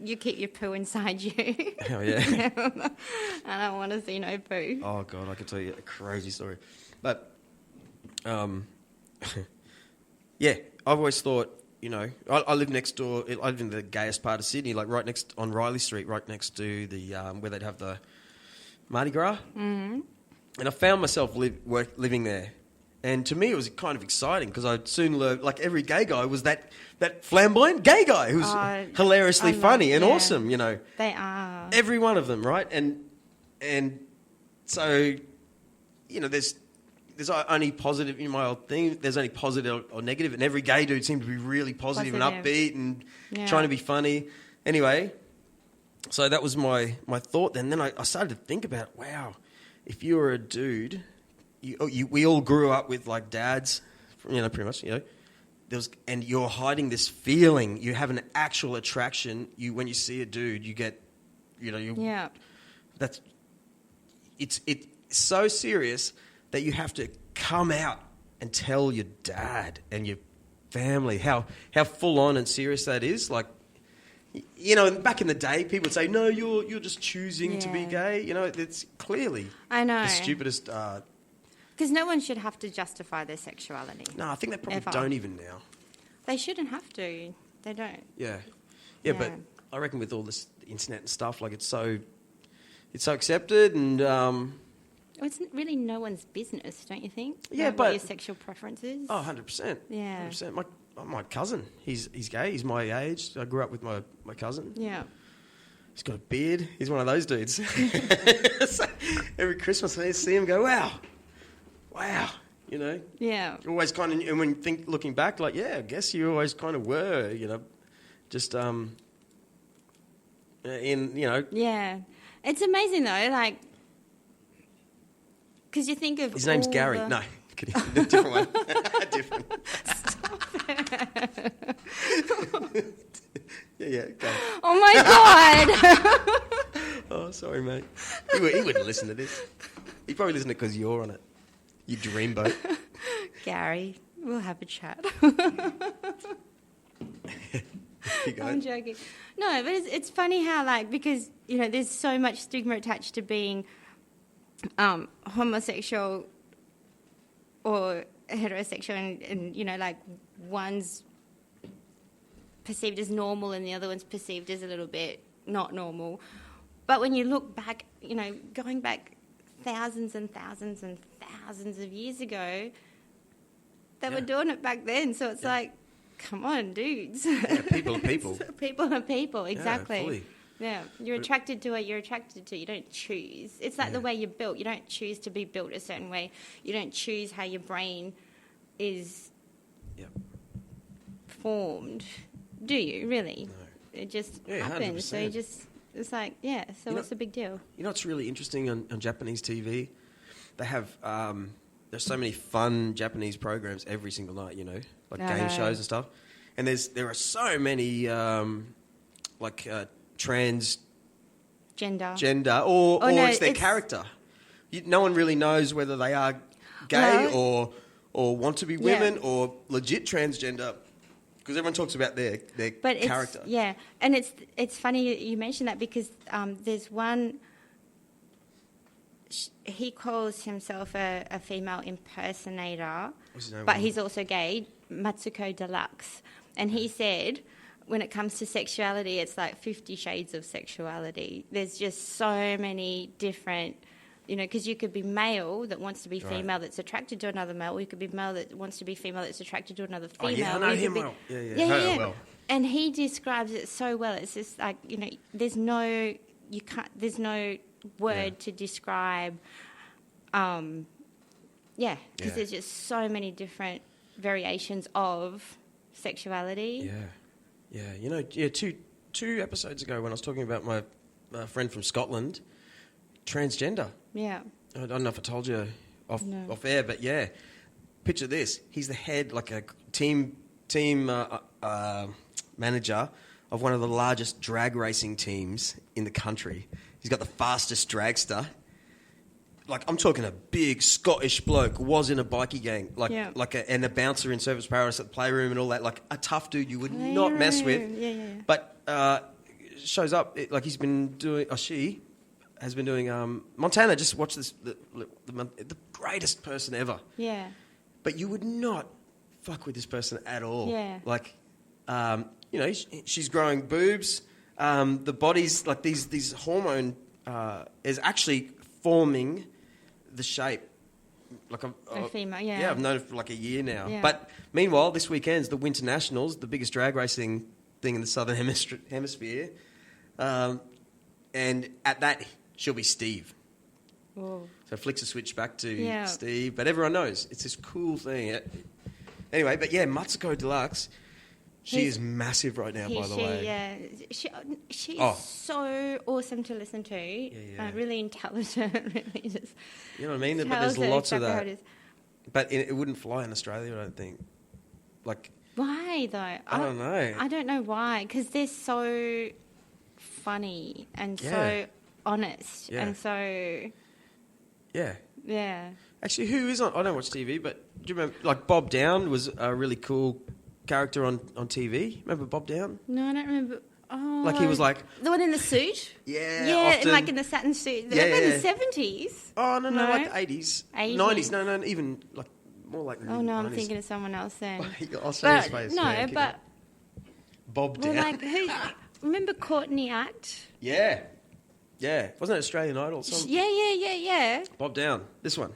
You keep your poo inside you. Oh, yeah. I don't want to see no poo. Oh, God, I could tell you a crazy story. But, yeah, I've always thought, I live next door. I live in the gayest part of Sydney, like right next on Riley Street, right next to the where they'd have the Mardi Gras. Mm-hmm. And I found myself living there. And to me, it was kind of exciting because I'd soon learn, like every gay guy was that flamboyant gay guy who's hilariously funny and awesome, They are. Every one of them, right? And so, there's only positive in my old thing. There's only positive or negative, and every gay dude seemed to be really positive and upbeat and trying to be funny. Anyway, so that was my thought then. Then I started to think about, wow, if you were a dude, we all grew up with like dads, pretty much, and you're hiding this feeling. You have an actual attraction. When you see a dude, you get, it's so serious that you have to come out and tell your dad and your family how full on and serious that is. Like, back in the day, people would say, "No, you're just choosing to be gay." It's clearly the stupidest. Because no one should have to justify their sexuality. No, I think they probably don't even now. They shouldn't have to. They don't. Yeah, but I reckon with all this internet and stuff, like it's so accepted and. It's really no one's business, don't you think? Yeah, what your sexual preference is. Oh, 100%. Yeah. 100%. My cousin, he's gay. He's my age. I grew up with my cousin. Yeah. He's got a beard. He's one of those dudes. So every Christmas I see him go, wow. Yeah. Always kind of, and when you looking back, like, yeah, I guess you always kind of were, just Yeah. It's amazing though, like. Because you think of his name's Gary. No, kidding. Different one. Different. Stop it. yeah. Go. Oh my God. Oh, sorry, mate. He wouldn't listen to this. He'd probably listen to it because you're on it. You dreamboat. Gary, we'll have a chat. I'm joking. No, but it's funny how, like, because, there's so much stigma attached to being homosexual or heterosexual and like one's perceived as normal and the other one's perceived as a little bit not normal. But when you look back, going back thousands and thousands and thousands of years ago, they were doing it back then. So it's like, come on, dudes. Yeah, people are people. People are people, exactly. Yeah, fully. Yeah, you're attracted to what you're attracted to. You don't choose. It's like the way you're built. You don't choose to be built a certain way. You don't choose how your brain is formed, do you, really? No. It just 100%. happens. So it's like, so what's the big deal? What's really interesting on Japanese TV? They have, there's so many fun Japanese programs every single night, like game shows and stuff. And there are so many, transgender, or it's their character. No one really knows whether they are gay or want to be women or legit transgender, because everyone talks about their character. And it's funny you mention that because there's one. He calls himself a female impersonator, but he's also gay, Matsuko Deluxe, and he said, when it comes to sexuality, it's like 50 shades of sexuality. There's just so many different, because you could be male that wants to be female that's attracted to another male, or you could be male that wants to be female that's attracted to another female. Oh, yeah, I know him well. Yeah. Well. And he describes it so well. It's just like, there's no word to describe, because there's just so many different variations of sexuality. Yeah. Two episodes ago when I was talking about my friend from Scotland, transgender. Yeah. I don't know if I told you off air, but yeah. Picture this. He's the head, like a team manager of one of the largest drag racing teams in the country. He's got the fastest dragster. like I'm talking a big Scottish bloke, was in a bikie gang, and a bouncer in Surfers Paradise at the Playroom and all that, like a tough dude you would not mess with. Yeah. But shows up like he's been doing, she has been doing Montana. Just watch this, the greatest person ever. Yeah. But you would not fuck with this person at all. Yeah. Like, she's growing boobs. The body's like these hormone is actually forming the shape. Like a female, yeah. Yeah, I've known it for like a year now. Yeah. But meanwhile, this weekend's the Winter Nationals, the biggest drag racing thing in the Southern Hemisphere. And at that, she'll be Steve. Whoa. So flicks a switch back to Steve. But everyone knows it's this cool thing. Anyway, but yeah, Matsuko Deluxe, she is massive right now, by the way. Yeah, she's so awesome to listen to. Yeah. Really intelligent, really just... You know what I mean? But there's lots of that. But it wouldn't fly in Australia, I don't think. Like... Why, though? I don't know. I don't know why, because they're so funny and so honest and so... Yeah. Yeah. Actually, who is on... I don't watch TV, but do you remember... Like, Bob Down was a really cool character on TV. Remember Bob Down? No, I don't remember. Oh. Like, he was like... The one in the suit? Yeah, often. Like in the satin suit. In the 70s? Oh, no, like the 80s. 80s. 90s, no, even like... More like oh, no, 90s. I'm thinking of someone else then. I'll show you his face. No, yeah, but... Bob Down. Like, remember Courtney Act? Yeah. Yeah. Wasn't it Australian Idol? Yeah. Bob Down. This one.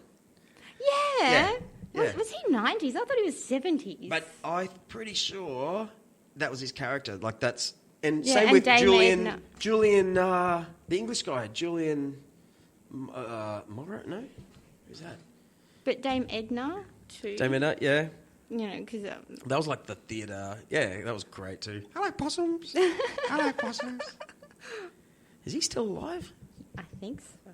Yeah. Yeah. Was he 90s? I thought he was 70s. But I'm pretty sure that was his character. Like, that's... And Yeah, same and with Dame Julian, the English guy, Julian Morrow, no? Who's that? But Dame Edna, too. Dame Edna, yeah. You know, because... that was like the theatre. Yeah, that was great too. I like possums. I like possums. Is he still alive? I think so.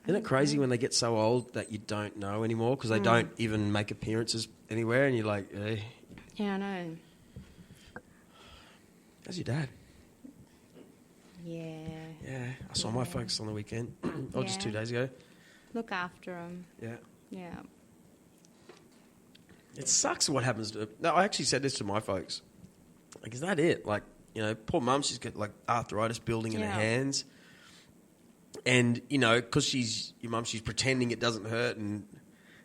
Isn't it crazy when they get so old that you don't know anymore because they don't even make appearances anywhere and you're like, eh. Yeah, I know. How's your dad? Yeah. Yeah, I saw my folks on the weekend. Or just 2 days ago. Look after them. Yeah. Yeah. It sucks what happens to... No, I actually said this to my folks. Like, is that it? Like, you know, poor mum, she's got, like, arthritis building in her hands. And, you know, because your mum, she's pretending it doesn't hurt and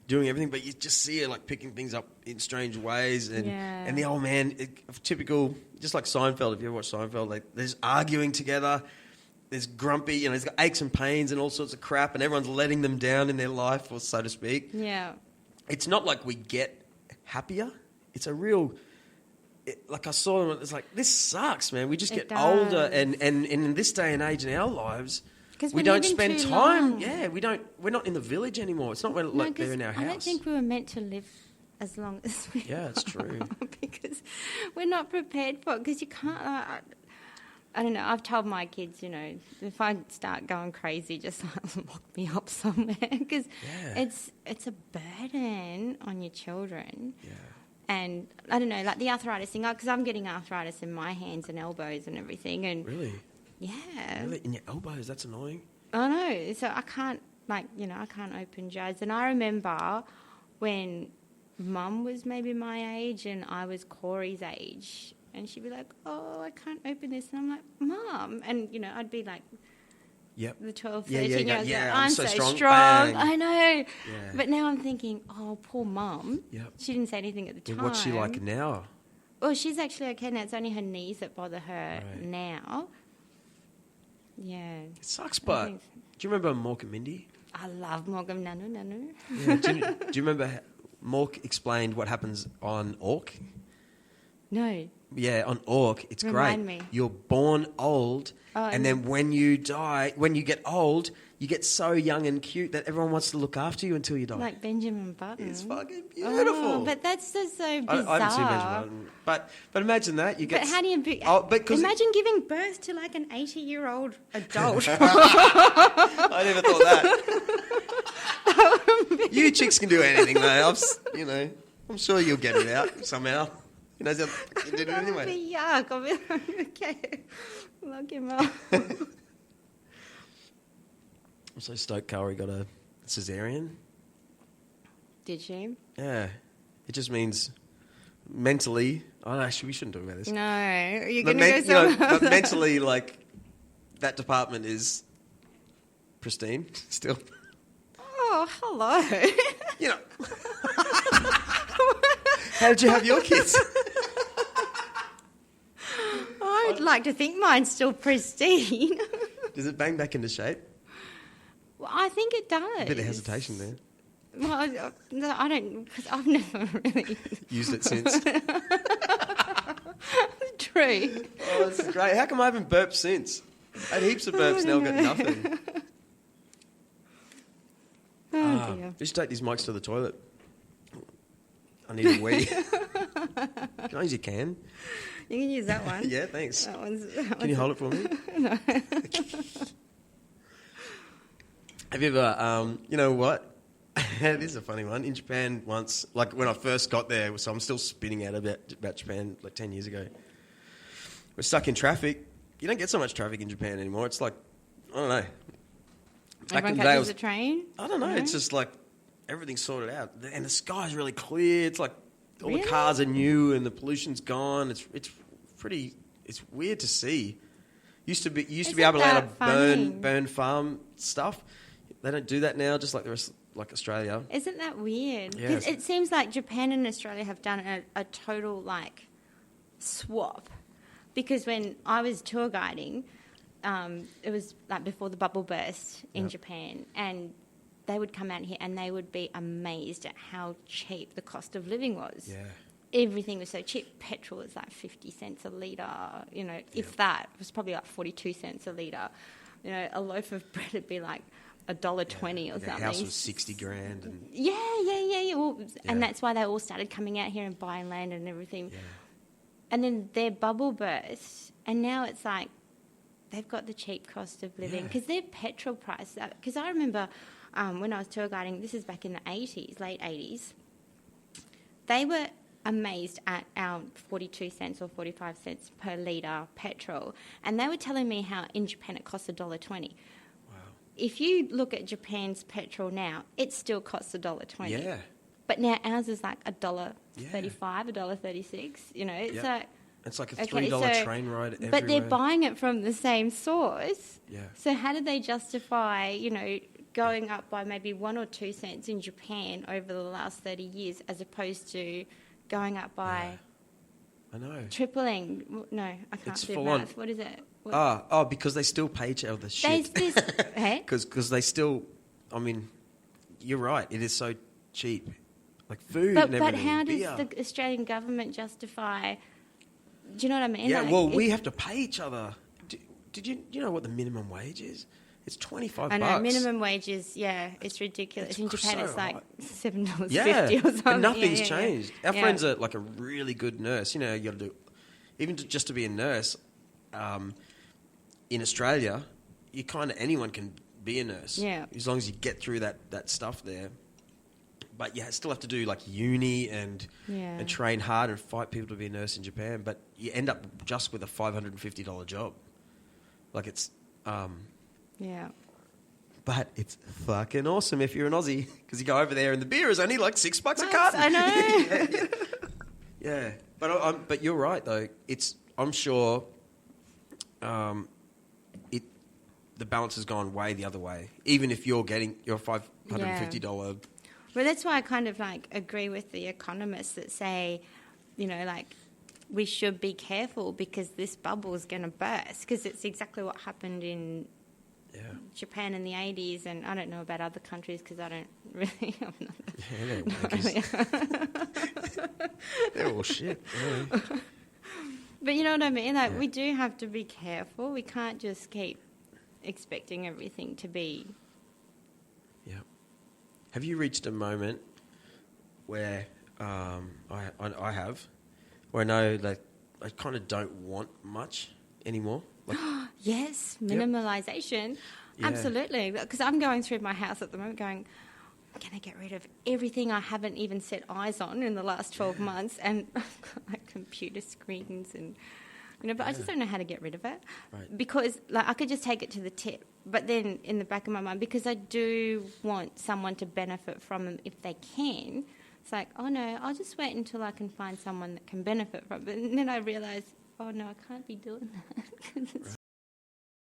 doing everything, but you just see her, like, picking things up in strange ways. And the old man, typical, just like Seinfeld, if you ever watch Seinfeld, like, they're just arguing together. There's grumpy, you know, he's got aches and pains and all sorts of crap, and everyone's letting them down in their life, or so to speak. Yeah. It's not like we get happier. It's a real... like I saw them, it's like, this sucks, man. We just get older, and in this day and age in our lives, we don't spend time. Long. Yeah, we're not in the village anymore. It's not like they're in our house. I don't think we were meant to live as long as we Yeah, that's true. because we're not prepared for it. Because you can't... I don't know. I've told my kids, you know, if I start going crazy, just lock me up somewhere because it's a burden on your children. Yeah. And I don't know, like the arthritis thing, because I'm getting arthritis in my hands and elbows and everything. And really? Yeah. Really? In your elbows? That's annoying. I know. So I can't, I can't open jars. And I remember when Mum was maybe my age and I was Corey's age. And she'd be like, oh, I can't open this. And I'm like, Mum. And, you know, I'd be like, the 12, 13 years old. Yeah, I'm so strong. Bang. I know. Yeah. But now I'm thinking, oh, poor Mum. Yep. She didn't say anything at the time. What's she like now? Well, she's actually okay now. It's only her knees that bother her now. Yeah. It sucks, but do you remember Mork and Mindy? I love Mork and Nanu. Yeah. Do you remember Mork explained what happens on Orc? No. Yeah, on Orc, it's Remind great. me. You're born old, and then when you die, when you get old, you get so young and cute that everyone wants to look after you until you die. Like Benjamin Button. It's fucking beautiful. Oh, but that's just so bizarre. I haven't seen Benjamin Button. But imagine that. You get. But how do you... imagine giving birth to like an 80-year-old adult. I never thought that. You chicks can do anything, though. I'm sure you'll get it out somehow. You did it anyway. That would be yuck. I'll be like, okay, lock him up. I'm so stoked Carrie got a cesarean. Did she? Yeah. It just means mentally... Oh, actually, we shouldn't talk about this. No, you're going to go somewhere but mentally, like, that department is pristine still. Oh, hello. You know. How did you have your kids? I'd like to think mine's still pristine. Does it bang back into shape? Well, I think it does. A bit of hesitation there. Well, I don't, because I've never really used it since. True. Oh, this is great. How come I haven't burped since? I had heaps of burps, now I've got nothing. Oh, dear. We should take these mics to the toilet. I need a wee. Can I use your can? You can use that one. Yeah, thanks. That Can you hold it for me? No. Have you ever, you know what? It is a funny one. In Japan once, like when I first got there, so I'm still spinning out about Japan like 10 years ago. We're stuck in traffic. You don't get so much traffic in Japan anymore. It's like, I don't know. Everyone catches the train? I don't know. No? It's just like everything's sorted out. And the sky's really clear. It's like all Really? the cars are new and the pollution's gone. It's weird to see. Used to be able to that funny? burn farm stuff. They don't do that now, just like the rest, like Australia. Isn't that weird? Yes. 'Cause it seems like Japan and Australia have done a total, like, swap. Because when I was tour guiding, it was, like, before the bubble burst in Japan, and they would come out here and they would be amazed at how cheap the cost of living was. Yeah. Everything was so cheap. Petrol was, like, 50 cents a litre, you know, if that. It was probably, like, 42 cents a litre. You know, a loaf of bread would be, like, $1.20 or Like something. a house was 60 grand. And Yeah. Well, and that's why they all started coming out here and buying land and everything. Yeah. And then their bubble burst, and now it's like they've got the cheap cost of living because their petrol price. Because I remember when I was tour guiding, this is back in the 80s, late 80s, they were amazed at our 42 cents or 45 cents per litre petrol. And they were telling me how in Japan it costs $1.20. If you look at Japan's petrol now, it still costs $1.20. Yeah. But now ours is like $1.35, $1.36. You know, It's like a $3 train ride everywhere. But they're buying it from the same source. Yeah. So how do they justify, you know, going up by maybe 1 or 2 cents in Japan over the last 30 years as opposed to going up by I know. tripling? No, I can't It's do full math. on. What is it? Because they still pay each other shit. Hey? Because they still, I mean, you're right. It is so cheap, like food But and everything. how does beer. the Australian government justify? Do you know what I mean? Yeah, Like, well, we have to pay each other. Did you know what the minimum wage is? It's $25. I know minimum wages. Yeah, it's ridiculous. It's in Japan, so it's like high. $7.50 or something. and nothing's Yeah. changed. Our friend's like a really good nurse. You know, you got to do even just to be a nurse. In Australia, you kind of anyone can be a nurse. Yeah. As long as you get through that stuff there. But you still have to do like uni and train hard and fight people to be a nurse in Japan. But you end up just with a $550 job. Like it's, Yeah. but it's fucking awesome if you're an Aussie because you go over there and the beer is only like $6 a carton. I know. Yeah. But you're right though. I'm sure. The balance has gone way the other way. Even if you're getting your $550. Well, that's why I kind of like agree with the economists that say, you know, like we should be careful because this bubble is going to burst because it's exactly what happened in Japan in the 80s, and I don't know about other countries because I don't really. They're all shit. Yeah. But you know what I mean? Like we do have to be careful. We can't just keep expecting everything to be. Yeah. Have you reached a moment where I have, where I know that I kind of don't want much anymore? Like, Yes, minimalisation. Yeah. Absolutely. Because I'm going through my house at the moment going, I'm going to get rid of everything I haven't even set eyes on in the last 12 months. And I've got like computer screens and but I just don't know how to get rid of it. Right. Because, like, I could just take it to the tip. But then in the back of my mind, because I do want someone to benefit from them if they can, it's like, oh, no, I'll just wait until I can find someone that can benefit from it. And then I realise, oh, no, I can't be doing that because it's